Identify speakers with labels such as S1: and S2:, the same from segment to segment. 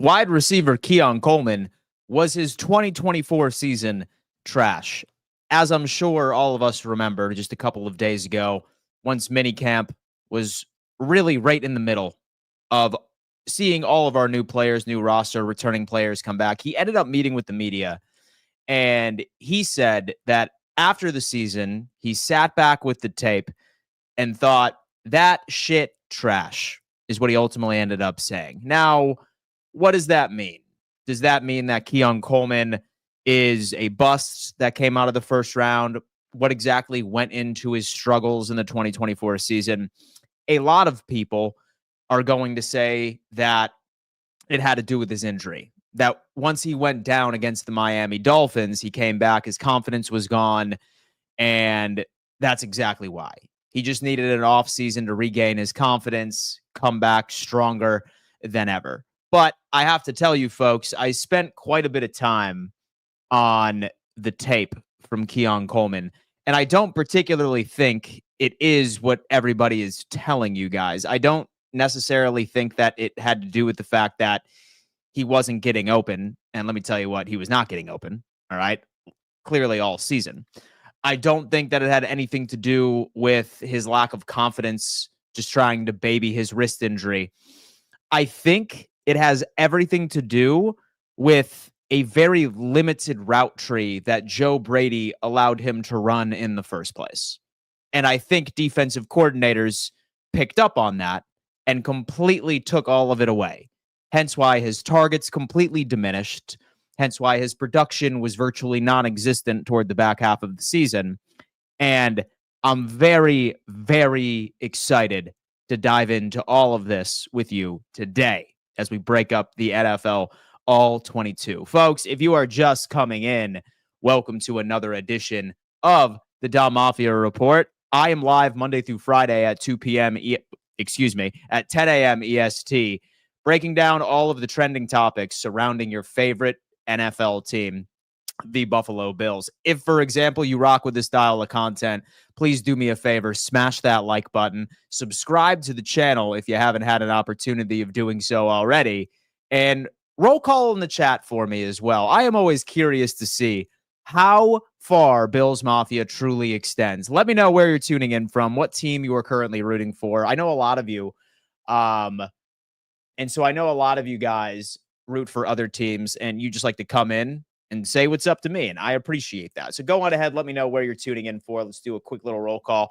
S1: Wide receiver Keon Coleman was his 2024 season trash. As I'm sure all of us remember just a couple of days ago, once minicamp was really right in the middle of seeing all of our new players, new roster, returning players come back, he ended up meeting with the media, and he said that after the season, he sat back with the tape and thought, that shit trash, is what he ultimately ended up saying. Now, what does that mean? Does that mean that Keon Coleman is a bust that came out of the first round? What exactly went into his struggles in the 2024 season? A lot of people are going to say that it had to do with his injury. That once he went down against the Miami Dolphins, he came back, his confidence was gone, and that's exactly why. He just needed an offseason to regain his confidence, come back stronger than ever. But I have to tell you, folks, I spent quite a bit of time on the tape from Keon Coleman, and I don't particularly think it is what everybody is telling you guys. I don't necessarily think that it had to do with the fact that he wasn't getting open. And let me tell you what, he was not getting open. All right. Clearly all season. I don't think that it had anything to do with his lack of confidence, just trying to baby his wrist injury. I think it has everything to do with a very limited route tree that Joe Brady allowed him to run in the first place. And I think defensive coordinators picked up on that and completely took all of it away. Hence why his targets completely diminished. Hence why his production was virtually non-existent toward the back half of the season. And I'm very, very excited to dive into all of this with you today as we break up the NFL All 22. Folks, if you are just coming in, welcome to another edition of the Don Mafia Report. I am live Monday through Friday at 2 p.m. At 10 a.m. EST, breaking down all of the trending topics surrounding your favorite NFL team, the Buffalo Bills. If, for example, you rock with this style of content, please do me a favor, smash that like button, subscribe to the channel if you haven't had an opportunity of doing so already, and roll call in the chat for me as well. I am always curious to see how far Bills Mafia truly extends. Let me know where you're tuning in from, what team you are currently rooting for. I know a lot of you, and so I know a lot of you guys root for other teams, and you just like to come in and say what's up to me, and I appreciate that. So go on ahead, let me know where you're tuning in for. Let's do a quick little roll call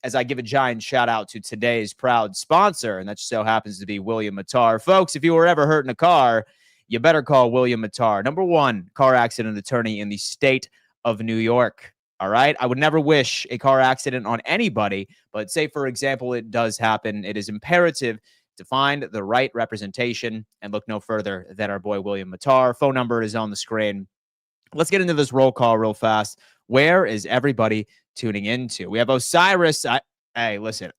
S1: as I give a giant shout out to today's proud sponsor, and that just so happens to be William Mattar. Folks, if you were ever hurt in a car, you better call William Mattar, #1 car accident attorney in the state of New York. All right. I would never wish a car accident on anybody, but say, for example, it does happen. It is imperative to find the right representation and look no further than our boy William Mattar. Phone number is on the screen. Let's get into this roll call real fast. Where is everybody tuning into? We have Osiris. Hey, listen.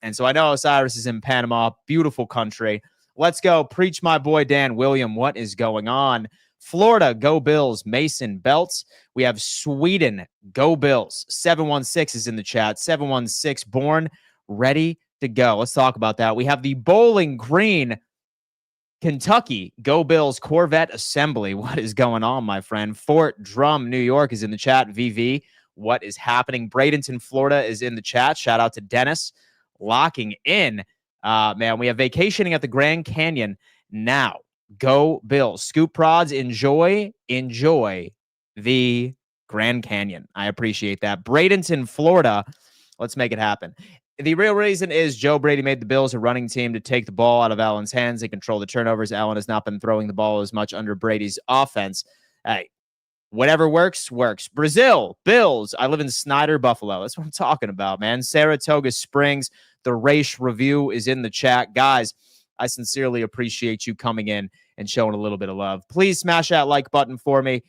S1: And so I know Osiris is in Panama. Beautiful country. Let's go. Preach my boy Dan William. What is going on? Florida, go Bills. Mason Belts. We have Sweden, go Bills. 716 is in the chat. 716 born, ready to go. Let's talk about that. We have the Bowling Green, Kentucky, go Bills. Corvette Assembly. What is going on, my friend? Fort Drum, New York is in the chat. VV, what is happening? Bradenton, Florida is in the chat. Shout out to Dennis. Locking in. Man, we have vacationing at the Grand Canyon now. Go Bills. Scoop Prods, enjoy the Grand Canyon. I appreciate that. Bradenton, Florida. Let's make it happen. The real reason is Joe Brady made the Bills a running team to take the ball out of Allen's hands and control the turnovers. Allen has not been throwing the ball as much under Brady's offense. Hey, whatever works, works. Brazil, Bills. I live in Snyder, Buffalo. That's what I'm talking about, man. Saratoga Springs. The race review is in the chat. Guys, I sincerely appreciate you coming in and showing a little bit of love. Please smash that like button for me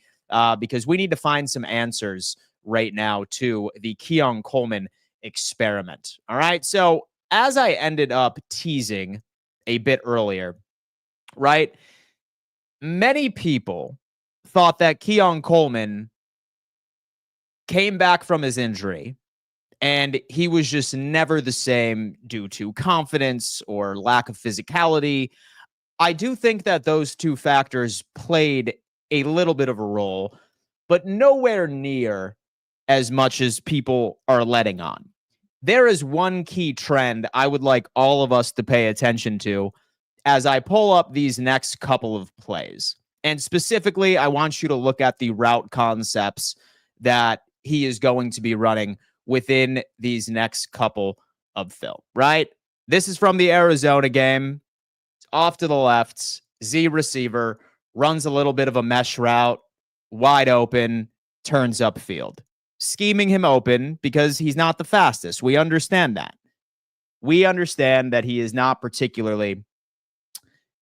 S1: because we need to find some answers right now to the Keon Coleman experiment. All right. So as I ended up teasing a bit earlier, right, many people thought that Keon Coleman came back from his injury and he was just never the same due to confidence or lack of physicality. I do think that those two factors played a little bit of a role, but nowhere near as much as people are letting on. There is one key trend I would like all of us to pay attention to as I pull up these next couple of plays. And specifically, I want you to look at the route concepts that he is going to be running within these next couple of film, right? This is from the Arizona game. It's off to the left, Z receiver, runs a little bit of a mesh route, wide open, turns upfield. Scheming him open because he's not the fastest. We understand that. We understand that he is not particularly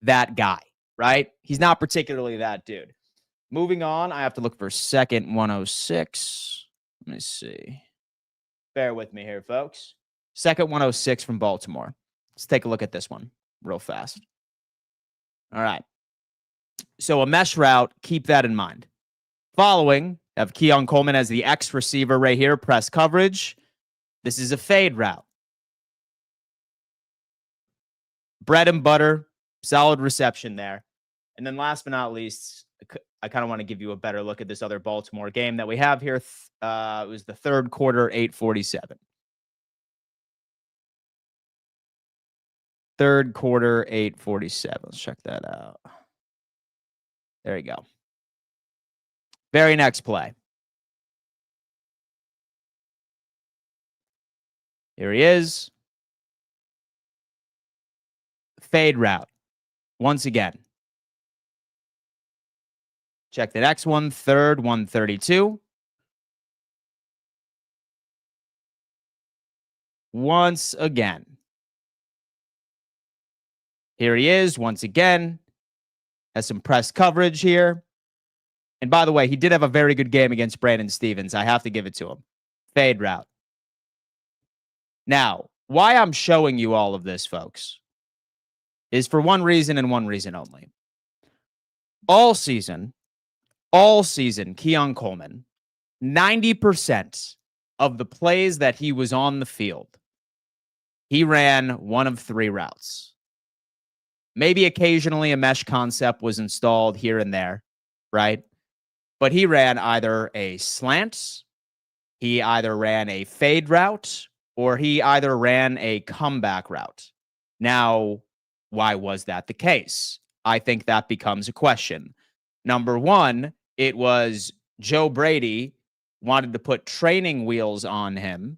S1: that guy, right? He's not particularly that dude. Moving on, I have to look for second 106. Let me see. Bear with me here, folks. Second 106 from Baltimore. Let's take a look at this one real fast. All right. So a mesh route, keep that in mind. Following, have Keon Coleman as the X receiver right here, press coverage. This is a fade route. Bread and butter, solid reception there. And then last but not least, I kind of want to give you a better look at this other Baltimore game that we have here. It was the third quarter, 8:47. Third quarter, 8:47. Let's check that out. There you go. Very next play. Here he is. Fade route. Once again. Check the next one. Third, 132. Once again. Here he is. Once again. Has some press coverage here. And by the way, he did have a very good game against Brandon Stevens. I have to give it to him. Fade route. Now, why I'm showing you all of this, folks, is for one reason and one reason only. All season, Keon Coleman, 90% of the plays that he was on the field, he ran one of three routes. Maybe occasionally a mesh concept was installed here and there, right? But he ran either a slant, he either ran a fade route, or he either ran a comeback route. Now, why was that the case? I think that becomes a question. Number one, it was Joe Brady wanted to put training wheels on him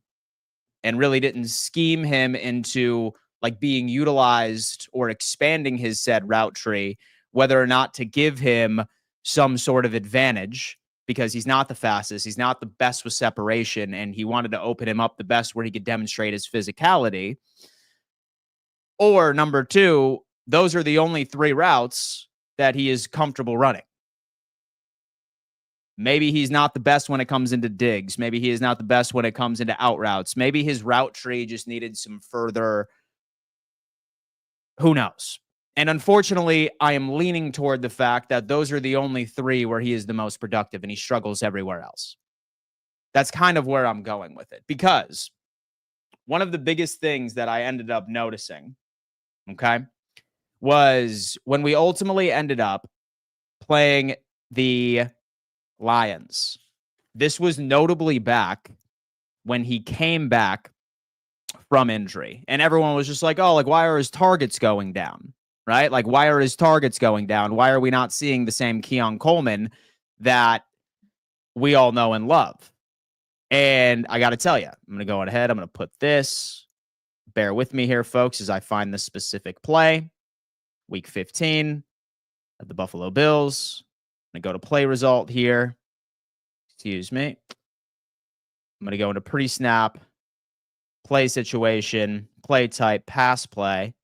S1: and really didn't scheme him into like being utilized or expanding his said route tree, whether or not to give him some sort of advantage because he's not the fastest, he's not the best with separation, and he wanted to open him up the best where he could demonstrate his physicality. Or number two, those are the only three routes that he is comfortable running. Maybe he's not the best when it comes into digs. Maybe he is not the best when it comes into out routes. Maybe his route tree just needed some further, who knows? And unfortunately, I am leaning toward the fact that those are the only three where he is the most productive and he struggles everywhere else. That's kind of where I'm going with it, because one of the biggest things that I ended up noticing, okay, was when we ultimately ended up playing the Lions. This was notably back when he came back from injury. And everyone was just like, oh, like, why are his targets going down? Right? Like, why are his targets going down? Why are we not seeing the same Keon Coleman that we all know and love? And I got to tell you, I'm going to go ahead. I'm going to put this. Bear with me here, folks, as I find the specific play. Week 15 of the Buffalo Bills. I'm going to go to play result here. Excuse me. I'm going to go into pre-snap, play situation, play type, pass play.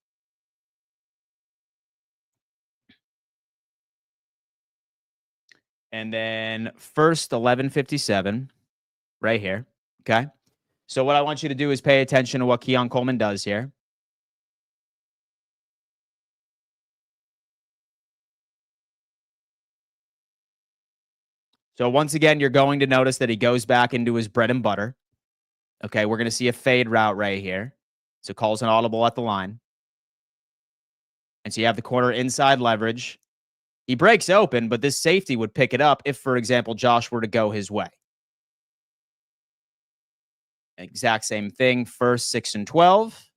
S1: And then first 11:57 right here. Okay. So what I want you to do is pay attention to what Keon Coleman does here. So once again, you're going to notice that he goes back into his bread and butter. Okay, we're going to see a fade route right here. So calls an audible at the line. And so you have the corner inside leverage. He breaks open, but this safety would pick it up if, for example, Josh were to go his way. Exact same thing, first 6 and 12.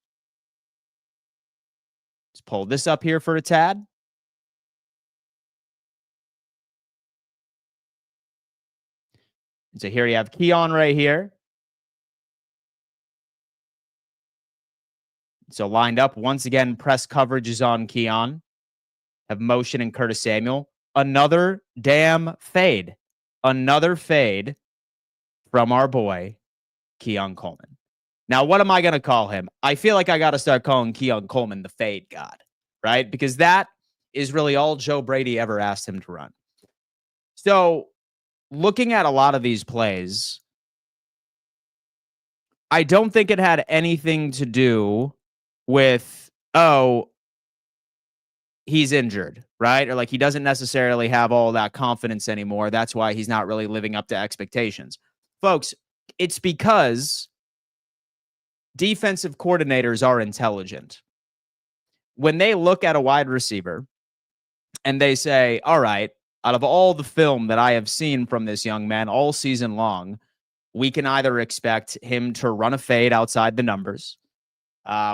S1: Let's pull this up here for a tad. And so here you have Keon right here. So lined up, once again, press coverage is on Keon. Have motion and Curtis Samuel. Another damn fade. Another fade from our boy, Keon Coleman. Now, what am I going to call him? I feel like I got to start calling Keon Coleman the fade god, right? Because that is really all Joe Brady ever asked him to run. So, looking at a lot of these plays, I don't think it had anything to do with, oh, he's injured, right? Or like he doesn't necessarily have all that confidence anymore. That's why he's not really living up to expectations. Folks, it's because defensive coordinators are intelligent. When they look at a wide receiver and they say, all right, out of all the film that I have seen from this young man all season long, we can either expect him to run a fade outside the numbers.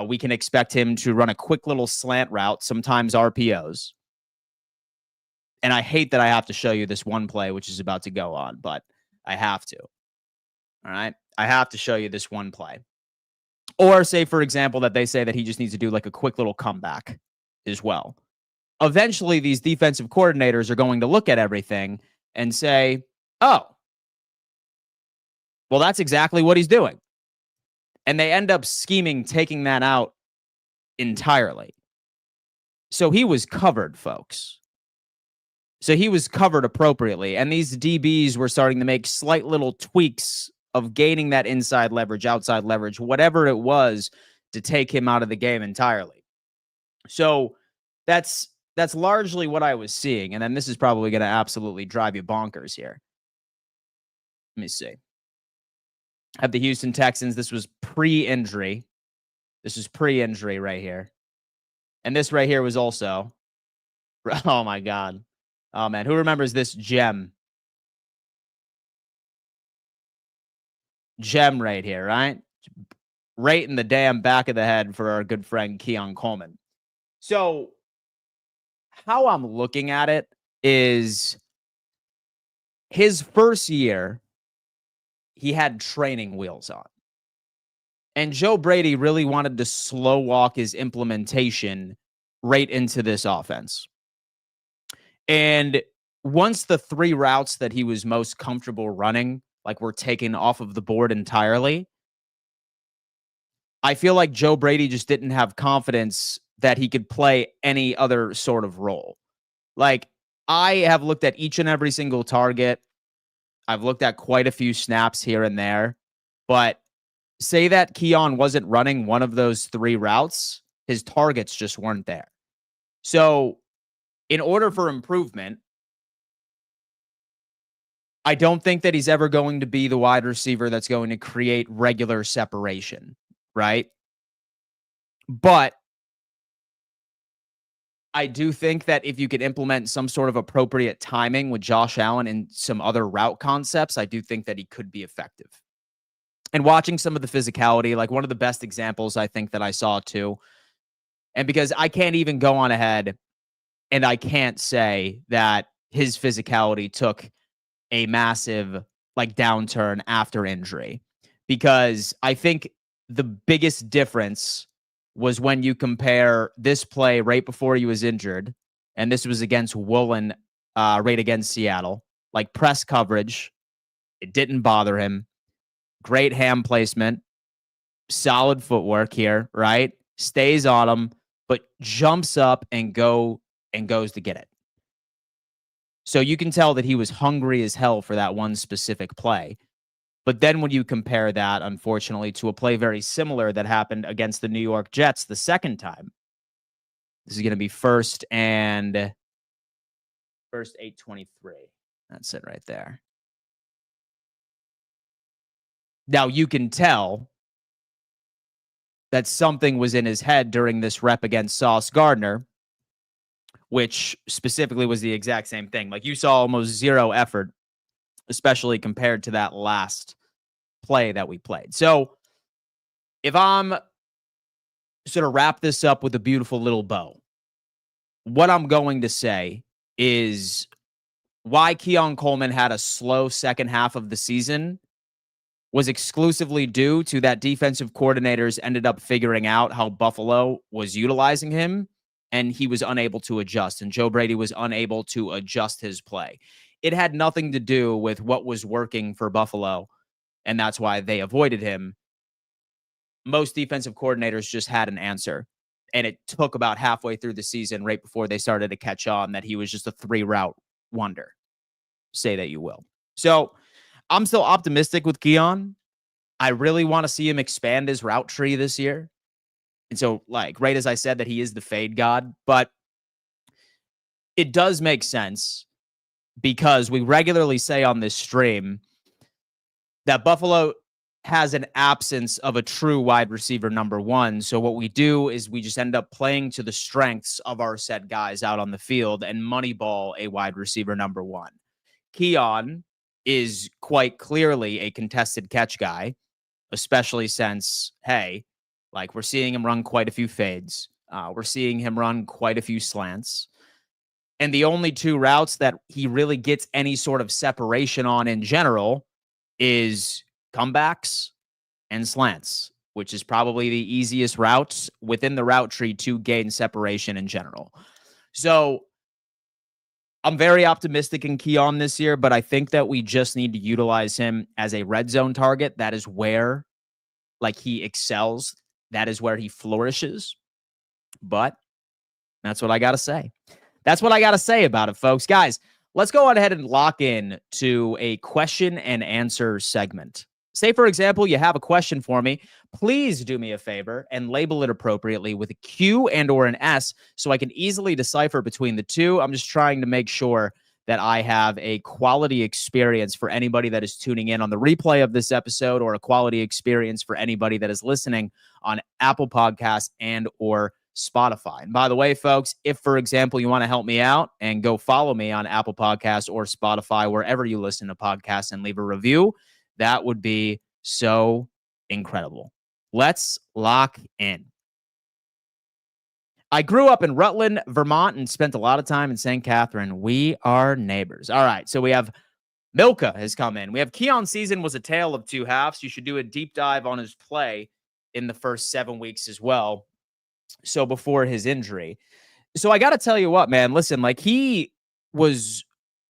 S1: We can expect him to run a quick little slant route, sometimes RPOs. And I hate that I have to show you this one play, which is about to go on, but I have to. All right. I have to show you this one play. Or say, for example, that they say that he just needs to do like a quick little comeback as well. Eventually, these defensive coordinators are going to look at everything and say, oh, well, that's exactly what he's doing. And they end up scheming, taking that out entirely. So he was covered, folks. So he was covered appropriately. And these DBs were starting to make slight little tweaks of gaining that inside leverage, outside leverage, whatever it was to take him out of the game entirely. So that's largely what I was seeing. And then this is probably going to absolutely drive you bonkers here. Let me see. I have the Houston Texans. This was pre-injury. This is pre-injury right here. And this right here was also, oh my God. Oh man, who remembers this gem? Gem right here, right? Right in the damn back of the head for our good friend Keon Coleman. So how I'm looking at it is his first year, he had training wheels on. And Joe Brady really wanted to slow walk his implementation right into this offense. And once the 3 routes that he was most comfortable running, like were taken off of the board entirely, I feel like Joe Brady just didn't have confidence that he could play any other sort of role. Like, I have looked at each and every single target. I've looked at quite a few snaps here and there, but say that Keon wasn't running one of those 3 routes, his targets just weren't there. So, in order for improvement, I don't think that he's ever going to be the wide receiver that's going to create regular separation, right? But I do think that if you could implement some sort of appropriate timing with Josh Allen and some other route concepts, I do think that he could be effective. And watching some of the physicality, like one of the best examples I think that I saw too, and because I can't even go on ahead and I can't say that his physicality took a massive like downturn after injury, because I think the biggest difference was when you compare this play right before he was injured, and this was against Woolen, right against Seattle, like press coverage. It didn't bother him. Great hand placement, solid footwork here, right? Stays on him, but jumps up and goes to get it. So you can tell that he was hungry as hell for that one specific play. But then when you compare that, unfortunately, to a play very similar that happened against the New York Jets the second time, this is going to be first 823. That's it right there. Now you can tell that something was in his head during this rep against Sauce Gardner, which specifically was the exact same thing. Like you saw almost zero effort, especially compared to that last play that we played. So if I'm sort of wrap this up with a beautiful little bow, what I'm going to say is why Keon Coleman had a slow second half of the season was exclusively due to that defensive coordinators ended up figuring out how Buffalo was utilizing him, and he was unable to adjust, and Joe Brady was unable to adjust his play. It had nothing to do with what was working for Buffalo, and that's why they avoided him. Most defensive coordinators just had an answer, and it took about halfway through the season, right before they started to catch on, that he was just a 3-route wonder. Say that you will. So I'm still optimistic with Keon. I really want to see him expand his route tree this year. And so, like, right as I said that he is the fade god, but it does make sense because we regularly say on this stream that Buffalo has an absence of a true wide receiver number one. So what we do is we just end up playing to the strengths of our set guys out on the field and moneyball a wide receiver number one. Keon is quite clearly a contested catch guy, especially since, hey, like we're seeing him run quite a few fades. We're seeing him run quite a few slants. And the only two routes that he really gets any sort of separation on in general is comebacks and slants, which is probably the easiest routes within the route tree to gain separation in general. So I'm very optimistic in Keon this year, but I think that we just need to utilize him as a red zone target. That is where like he excels. That is where he flourishes. But that's what I got to say. That's what I got to say about it, folks. Guys, let's go on ahead and lock in to a question and answer segment. Say, for example, you have a question for me. Please do me a favor and label it appropriately with a Q and or an S so I can easily decipher between the two. I'm just trying to make sure that I have a quality experience for anybody that is tuning in on the replay of this episode, or a quality experience for anybody that is listening on Apple Podcasts and or Spotify. And by the way, folks, if, for example, you want to help me out and go follow me on Apple Podcasts or Spotify, wherever you listen to podcasts, and leave a review, that would be so incredible. Let's lock in. I grew up in Rutland, Vermont, and spent a lot of time in St. Catherine. We are neighbors. All right, so we have Milka has come in. We have Keon's season was a tale of two halves. You should do a deep dive on his play in the first 7 weeks as well. So before his injury. So I got to tell you what, man, listen, like he was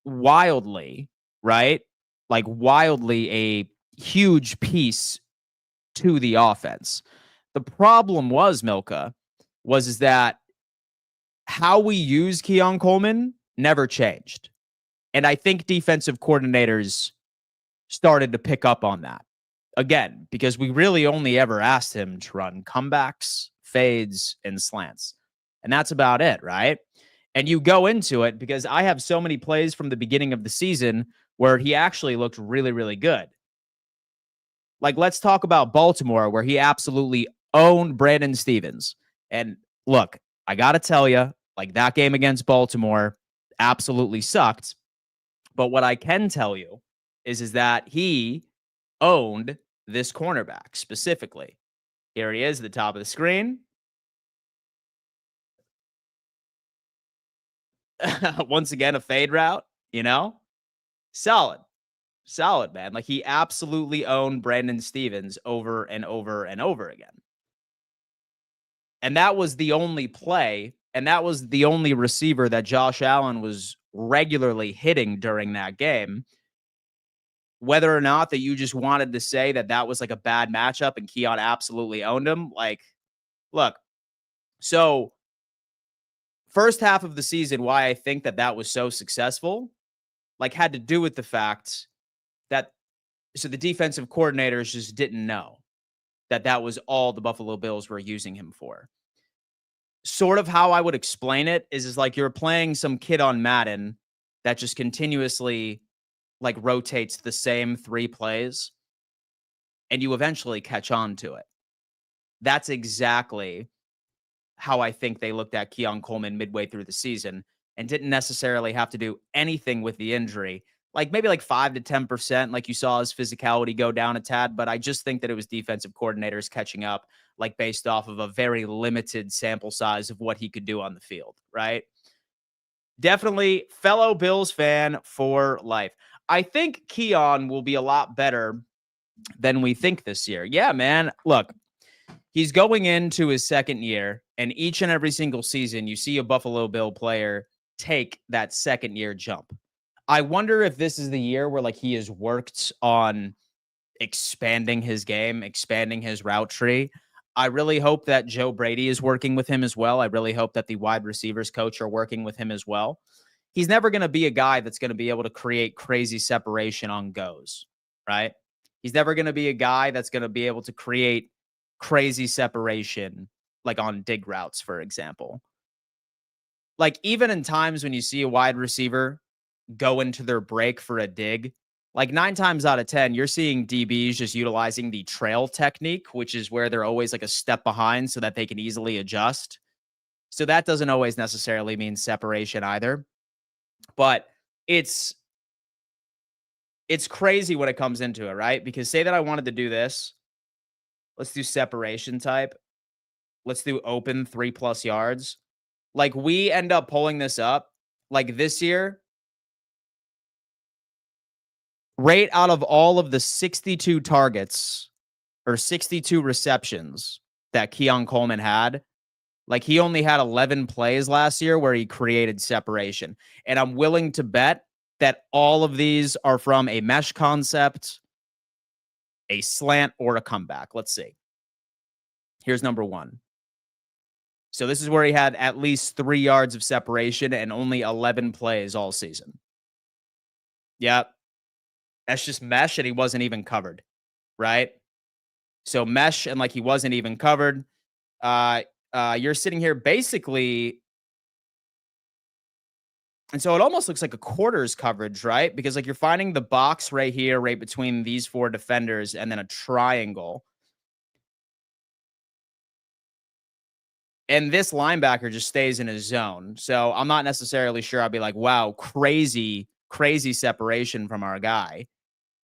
S1: wildly, right? Like wildly a huge piece to the offense. The problem was, Milka, is that how we use Keon Coleman never changed. And I think defensive coordinators started to pick up on that. Again, because we really only ever asked him to run comebacks, fades, and slants. And that's about it, right? And you go into it because I have so many plays from the beginning of the season where he actually looked really, really good. Like, let's talk about Baltimore, where he absolutely owned Brandon Stevens. And look, I got to tell you, like that game against Baltimore absolutely sucked. But what I can tell you is that he owned this cornerback specifically. Here he is at the top of the screen. Once again, a fade route, you know? Solid, man. Like he absolutely owned Brandon Stevens over and over and over again. And that was the only play, and that was the only receiver that Josh Allen was regularly hitting during that game. Whether or not that you just wanted to say that that was like a bad matchup and Keon absolutely owned him, like, look, so first half of the season, why I think that that was so successful, like had to do with the fact that, so the defensive coordinators just didn't know that that was all the Buffalo Bills were using him for. Sort of how I would explain it is like you're playing some kid on Madden that just continuously like rotates the same 3 plays and you eventually catch on to it. That's exactly how I think they looked at Keon Coleman midway through the season and didn't necessarily have to do anything with the injury. Like maybe like 5 to 10%, like you saw his physicality go down a tad. But I just think that it was defensive coordinators catching up, like based off of a very limited sample size of what he could do on the field, right? Definitely fellow Bills fan for life. I think Keon will be a lot better than we think this year. Yeah, man. Look, he's going into his second year, and each and every single season, you see a Buffalo Bill player take that second year jump. I wonder if this is the year where like he has worked on expanding his game, expanding his route tree. I really hope that Joe Brady is working with him as well. I really hope that the wide receivers coach are working with him as well. He's never going to be a guy that's going to be able to create crazy separation on goes, right? He's never going to be a guy that's going to be able to create crazy separation like on dig routes, for example. Like even in times when you see a wide receiver go into their break for a dig, like 9 times out of 10, you're seeing DBs just utilizing the trail technique, which is where they're always like a step behind so that they can easily adjust. So that doesn't always necessarily mean separation either. But it's crazy when it comes into it, right? Because say that I wanted to do this. Let's do separation type. Let's do open 3+ yards. Like we end up pulling this up like this year. Right out of all of the 62 targets or 62 receptions that Keon Coleman had, like he only had 11 plays last year where he created separation. And I'm willing to bet that all of these are from a mesh concept, a slant, or a comeback. Let's see. Here's number 1. So this is where he had at least 3 yards of separation and only 11 plays all season. Yep. That's just mesh and he wasn't even covered, right? So mesh and like he wasn't even covered. You're sitting here basically, and so it almost looks like a quarters coverage, right? Because like you're finding the box right here, right between these 4 defenders, and then a triangle. And this linebacker just stays in his zone. So I'm not necessarily sure. I'll be like, wow, crazy separation from our guy.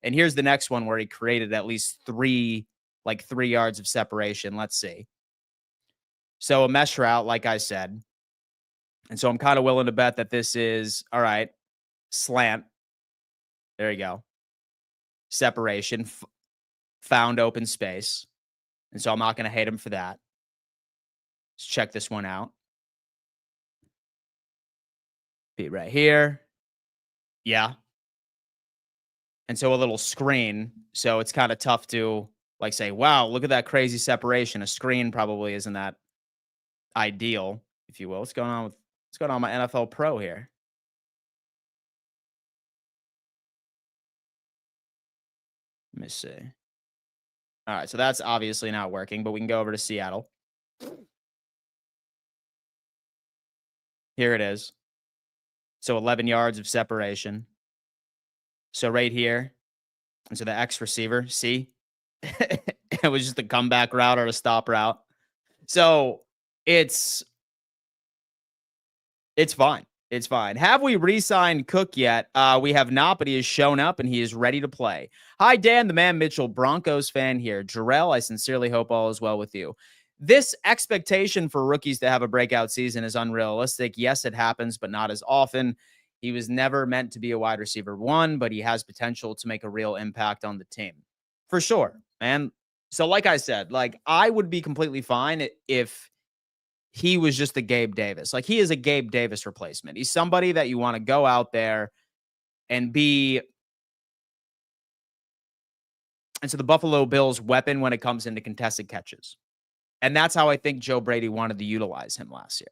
S1: And here's the next one where he created at least 3 yards of separation. Let's see. So a mesh route, like I said. And so I'm kind of willing to bet that this is, all right, slant. There you go. Separation, found open space. And so I'm not going to hate him for that. Let's check this one out. Be right here. Yeah. And so a little screen. So it's kind of tough to like say, wow, look at that crazy separation. A screen probably isn't that ideal, if you will. What's going on with my NFL Pro here? Let me see. All right, so that's obviously not working, but we can go over to Seattle. Here it is. So 11 yards of separation. So right here. And so the X receiver, see? It was just a comeback route or a stop route. So it's fine. It's fine. Have we re-signed Cook yet? We have not, but he has shown up and he is ready to play. Hi, Dan, the man Mitchell, Broncos fan here. Jarrell, I sincerely hope all is well with you. This expectation for rookies to have a breakout season is unrealistic. Yes, it happens, but not as often. He was never meant to be a wide receiver 1, but he has potential to make a real impact on the team. For sure, man. So like I said, like I would be completely fine if he was just a Gabe Davis. Like he is a Gabe Davis replacement. He's somebody that you want to go out there and be. And so the Buffalo Bills weapon when it comes into contested catches. And that's how I think Joe Brady wanted to utilize him last year.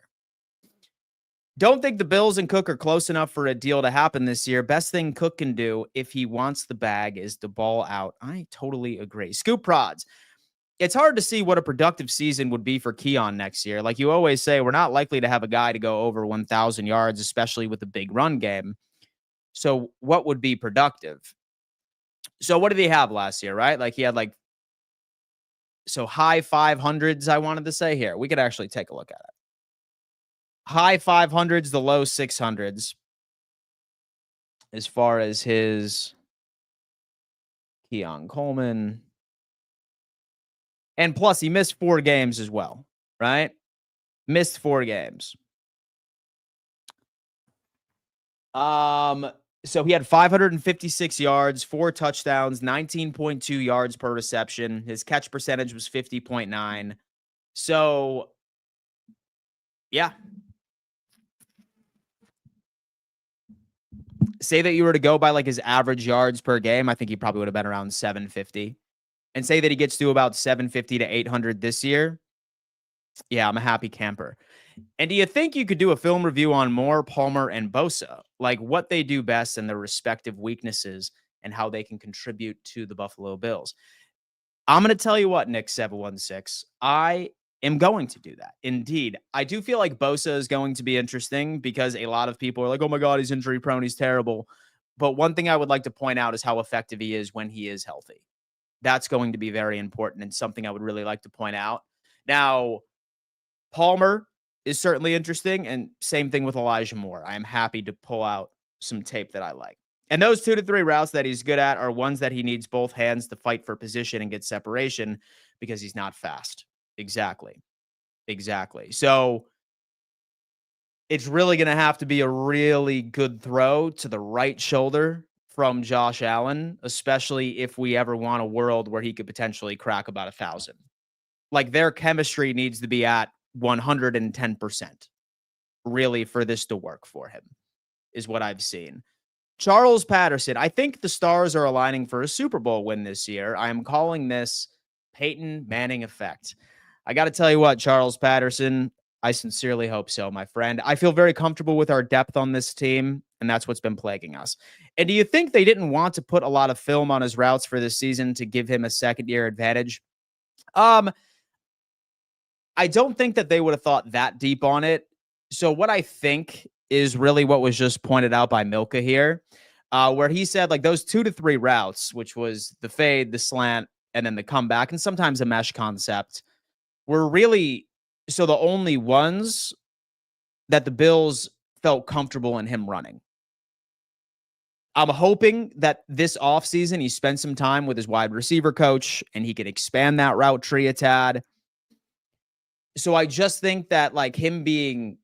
S1: Don't think the Bills and Cook are close enough for a deal to happen this year. Best thing Cook can do if he wants the bag is to ball out. I totally agree. Scoop Prods. It's hard to see what a productive season would be for Keon next year. Like you always say, we're not likely to have a guy to go over 1,000 yards, especially with the big run game. So what would be productive? So what did he have last year, right? Like he had high 500s, I wanted to say here. We could actually take a look at it. high 500s, the low 600s as far as his Keon Coleman. And plus, he missed 4 games as well, right? Missed 4 games. So he had 556 yards, 4 touchdowns, 19.2 yards per reception. His catch percentage was 50.9. So, yeah. Say that you were to go by like his average yards per game, I think he probably would have been around 750. And say that he gets to about 750 to 800 this year. Yeah, I'm a happy camper. And do you think you could do a film review on Moore, Palmer, and Bosa? Like what they do best and their respective weaknesses and how they can contribute to the Buffalo Bills? I'm going to tell you what, Nick 716. I am going to do that. Indeed. I do feel like Bosa is going to be interesting because a lot of people are like, oh my God, he's injury prone. He's terrible. But one thing I would like to point out is how effective he is when he is healthy. That's going to be very important and something I would really like to point out. Now, Palmer is certainly interesting, and same thing with Elijah Moore. I am happy to pull out some tape that I like. And those 2 to 3 routes that he's good at are ones that he needs both hands to fight for position and get separation because he's not fast. Exactly. So it's really going to have to be a really good throw to the right shoulder from Josh Allen, especially if we ever want a world where he could potentially crack about 1,000. Like their chemistry needs to be at 110% really for this to work for him is what I've seen. Charles Patterson, I think the stars are aligning for a Super Bowl win this year. I am calling this Peyton Manning effect. I got to tell you what, Charles Patterson, I sincerely hope so, my friend. I feel very comfortable with our depth on this team, and that's what's been plaguing us. And do you think they didn't want to put a lot of film on his routes for this season to give him a second-year advantage? I don't think that they would have thought that deep on it. So what I think is really what was just pointed out by Milka here, where he said like those 2 to 3 routes, which was the fade, the slant, and then the comeback, and sometimes a mesh concept, were really so the only ones that the Bills felt comfortable in him running. I'm hoping that this offseason he spent some time with his wide receiver coach and he could expand that route tree a tad. So I just think that like him being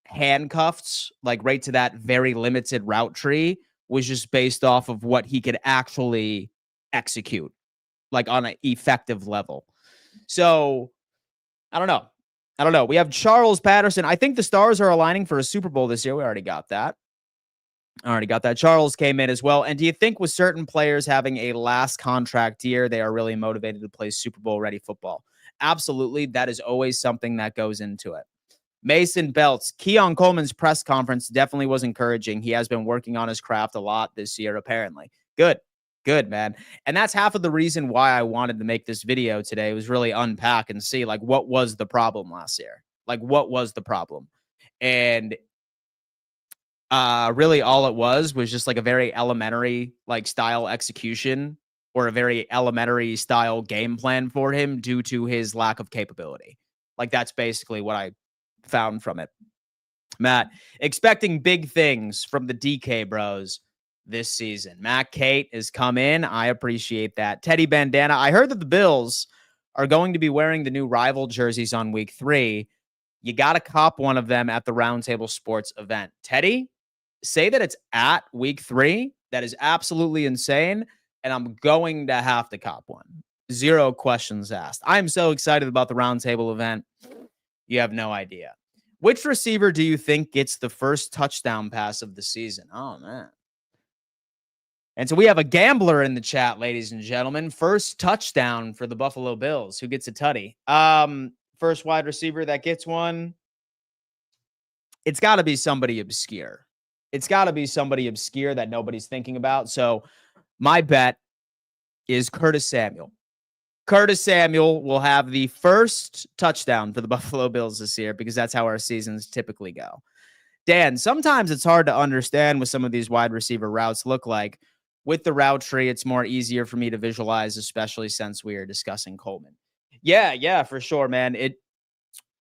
S1: handcuffed, like right to that very limited route tree was just based off of what he could actually execute, like on an effective level. So I don't know. We have Charles Patterson. I think the stars are aligning for a Super Bowl this year. We already got that. Charles came in as well. And do you think with certain players having a last contract year, they are really motivated to play Super Bowl ready football? Absolutely. That is always something that goes into it. Mason Belts, Keon Coleman's press conference definitely was encouraging. He has been working on his craft a lot this year, apparently. Good, man. And that's half of the reason why I wanted to make this video today was really unpack and see like what was the problem last year? Like what was the problem? And really all it was just like a very elementary like style execution or a very elementary style game plan for him due to his lack of capability. Like that's basically what I found from it. Matt, expecting big things from the DK bros this season. Matt Kate has come in. I appreciate that. Teddy Bandana. I heard that the Bills are going to be wearing the new rival jerseys on week 3. You got to cop one of them at the Roundtable Sports event. Teddy, say that it's at week 3. That is absolutely insane. And I'm going to have to cop one. 0 questions asked. I'm so excited about the Roundtable event. You have no idea. Which receiver do you think gets the first touchdown pass of the season? Oh, man. And so we have a gambler in the chat, ladies and gentlemen. First touchdown for the Buffalo Bills. Who gets a tutty? First wide receiver that gets one. It's got to be somebody obscure. It's got to be somebody obscure that nobody's thinking about. So my bet is Curtis Samuel. Curtis Samuel will have the first touchdown for the Buffalo Bills this year because that's how our seasons typically go. Dan, sometimes it's hard to understand what some of these wide receiver routes look like. With the route tree, it's more easier for me to visualize, especially since we are discussing Coleman. Yeah, for sure, man.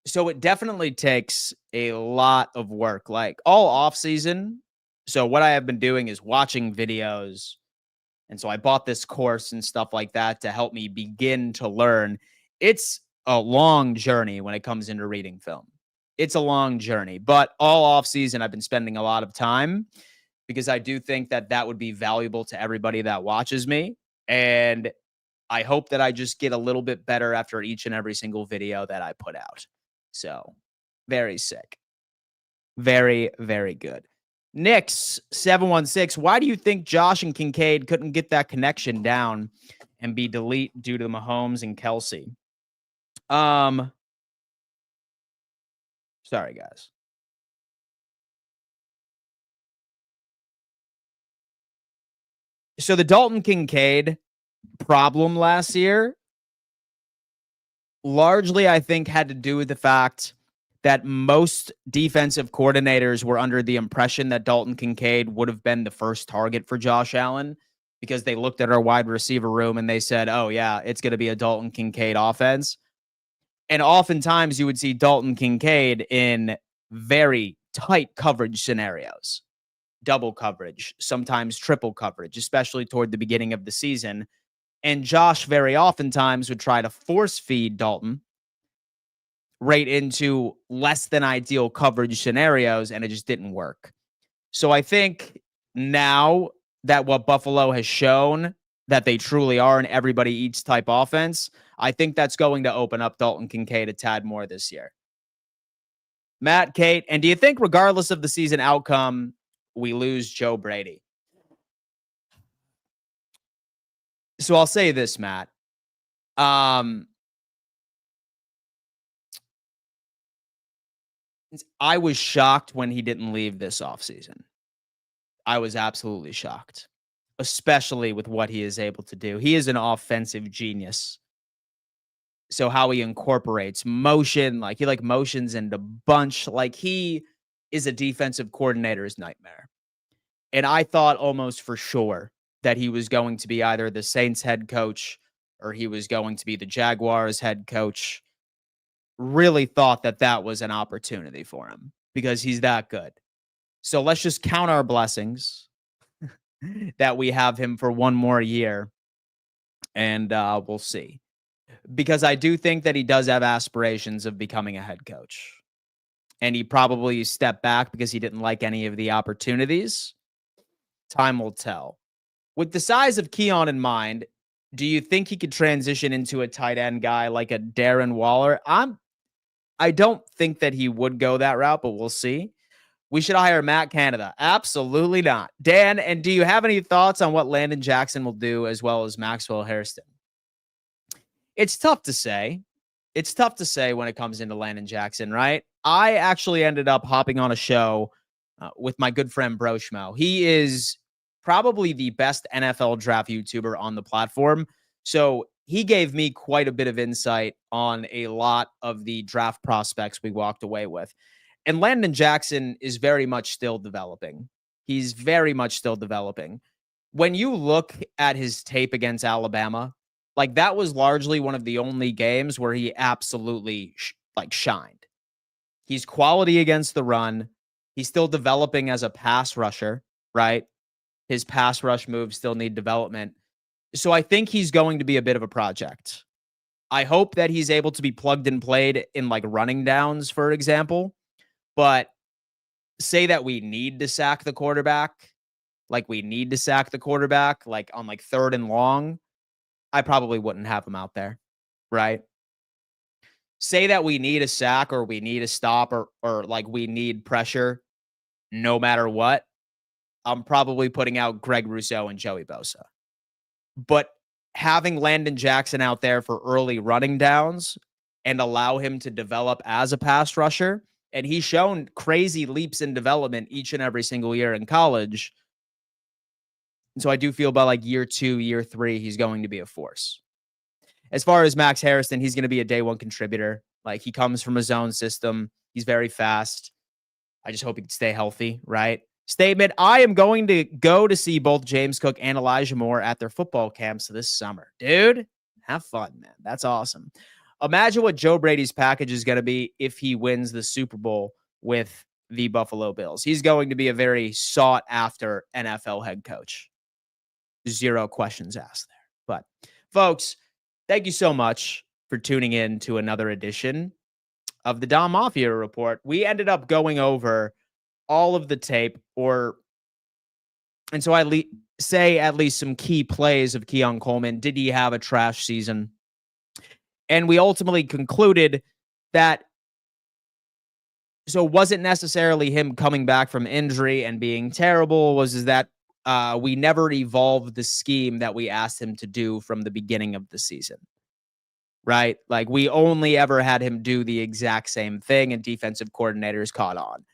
S1: So it definitely takes a lot of work, like all off season. So what I have been doing is watching videos. And so I bought this course and stuff like that to help me begin to learn. It's a long journey when it comes into reading film. It's a long journey, but all off season I've been spending a lot of time because I do think that that would be valuable to everybody that watches me. And I hope that I just get a little bit better after each and every single video that I put out. So, very sick. Very, very good. Nick's 716. Why do you think Josh and Kincaid couldn't get that connection down and be delete due to Mahomes and Kelsey? Sorry, guys. So the Dalton Kincaid problem last year largely, I think, had to do with the fact that most defensive coordinators were under the impression that Dalton Kincaid would have been the first target for Josh Allen because they looked at our wide receiver room and they said, oh, yeah, it's going to be a Dalton Kincaid offense. And oftentimes you would see Dalton Kincaid in very tight coverage scenarios, double coverage, sometimes triple coverage, especially toward the beginning of the season. And Josh very oftentimes would try to force feed Dalton right into less than ideal coverage scenarios, and it just didn't work. So I think now that what Buffalo has shown that they truly are an everybody eats type offense, I think that's going to open up Dalton Kincaid a tad more this year. Matt, Kate, and do you think regardless of the season outcome, we lose Joe Brady? So I'll say this, Matt. I was shocked when he didn't leave this offseason. I was absolutely shocked, especially with what he is able to do. He is an offensive genius. So how he incorporates motion, like he motions into bunch, like he is a defensive coordinator's nightmare. And I thought almost for sure that he was going to be either the Saints head coach or he was going to be the Jaguars head coach. Really thought that that was an opportunity for him because he's that good. So let's just count our blessings that we have him for one more year, and we'll see. Because I do think that he does have aspirations of becoming a head coach. And he probably stepped back because he didn't like any of the opportunities. Time will tell. With the size of Keon in mind, do you think he could transition into a tight end guy like a Darren Waller? I don't think that he would go that route, but we'll see. We should hire Matt Canada. Absolutely not. Dan, and do you have any thoughts on what Landon Jackson will do as well as Maxwell Hairston? It's tough to say. It's tough to say when it comes into Landon Jackson, right? I actually ended up hopping on a show with my good friend Broshmo. He is probably the best NFL draft YouTuber on the platform. So he gave me quite a bit of insight on a lot of the draft prospects we walked away with. And Landon Jackson is very much still developing. He's very much still developing. When you look at his tape against Alabama, like that was largely one of the only games where he absolutely shined. He's quality against the run. He's still developing as a pass rusher, right? His pass rush moves still need development. So I think he's going to be a bit of a project. I hope that he's able to be plugged and played in running downs, for example. But say that we need to sack the quarterback, like on third and long, I probably wouldn't have him out there, right? Say that we need a sack or we need a stop or we need pressure no matter what, I'm probably putting out Greg Rousseau and Joey Bosa. But having Landon Jackson out there for early running downs and allow him to develop as a pass rusher, and he's shown crazy leaps in development each and every single year in college. So I do feel by year 2, year 3, he's going to be a force. As far as Max Harrison, he's going to be a day one contributor. He comes from a zone system. He's very fast. I just hope he can stay healthy, right? Statement, I am going to go to see both James Cook and Elijah Moore at their football camps this summer. Dude, have fun, man. That's awesome. Imagine what Joe Brady's package is going to be if he wins the Super Bowl with the Buffalo Bills. He's going to be a very sought after NFL head coach. Zero questions asked there. But folks, thank you so much for tuning in to another edition of the Don Mafia Report. We ended up going over all of the tape, and so I say at least some key plays of Keon Coleman. Did he have a trash season? And we ultimately concluded that so it wasn't necessarily him coming back from injury and being terrible, was that we never evolved the scheme that we asked him to do from the beginning of the season. Right? Like, we only ever had him do the exact same thing, and defensive coordinators caught on.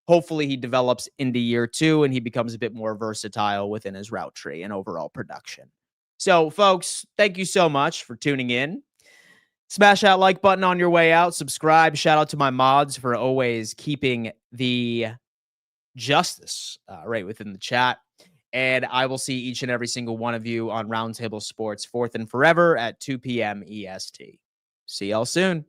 S1: Hopefully he develops into year 2 and he becomes a bit more versatile within his route tree and overall production. So, folks, thank you so much for tuning in. Smash that like button on your way out. Subscribe. Shout out to my mods for always keeping the justice right within the chat. And I will see each and every single one of you on Roundtable Sports 4th and Forever at 2 p.m. EST. See y'all soon.